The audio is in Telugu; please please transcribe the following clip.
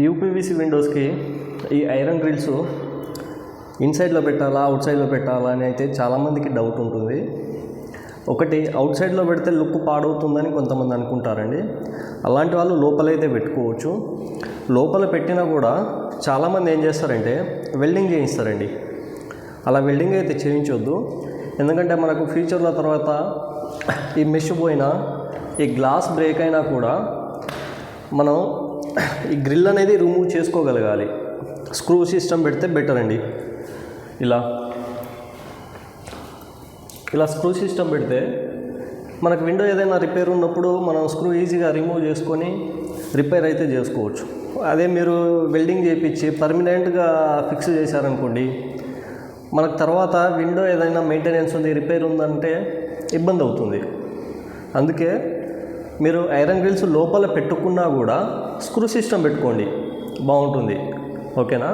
యూపీవీసీ విండోస్కి ఈ ఐరన్ గ్రిల్స్ ఇన్సైడ్లో పెట్టాలా అవుట్ సైడ్లో పెట్టాలా అని అయితే చాలామందికి డౌట్ ఉంటుంది. ఒకటి అవుట్ సైడ్లో పెడితే లుక్ పాడవుతుందని కొంతమంది అనుకుంటారండి. అలాంటి వాళ్ళు లోపలైతే పెట్టుకోవచ్చు. లోపల పెట్టినా కూడా చాలామంది ఏం చేస్తారంటే వెల్డింగ్ చేయిస్తారండి. అలా వెల్డింగ్ అయితే చేయించొద్దు. ఎందుకంటే మనకు ఫ్యూచర్లో తర్వాత ఈ మెష్ పోయినా ఈ గ్లాస్ బ్రేక్ అయినా కూడా మనం ఈ గ్రిల్ అనేది రిమూవ్ చేసుకోగలగాలి. స్క్రూ సిస్టమ్ పెడితే బెటర్ అండి. ఇలా స్క్రూ సిస్టమ్ పెడితే మనకు విండో ఏదైనా రిపేర్ ఉన్నప్పుడు మనం స్క్రూ ఈజీగా రిమూవ్ చేసుకొని రిపేర్ అయితే చేసుకోవచ్చు. అదే మీరు వెల్డింగ్ చేయించి పర్మనెంట్గా ఫిక్స్ చేశారనుకోండి, మనకు తర్వాత విండో ఏదైనా మెయింటెనెన్స్ ఉంది, రిపేర్ ఉందంటే ఇబ్బంది అవుతుంది. అందుకే మీరు ఐరన్ గ్రిల్స్ లోపల పెట్టుకున్నా కూడా స్క్రూ సిస్టమ్ పెట్టుకోండి, బాగుంటుంది. ఓకేనా?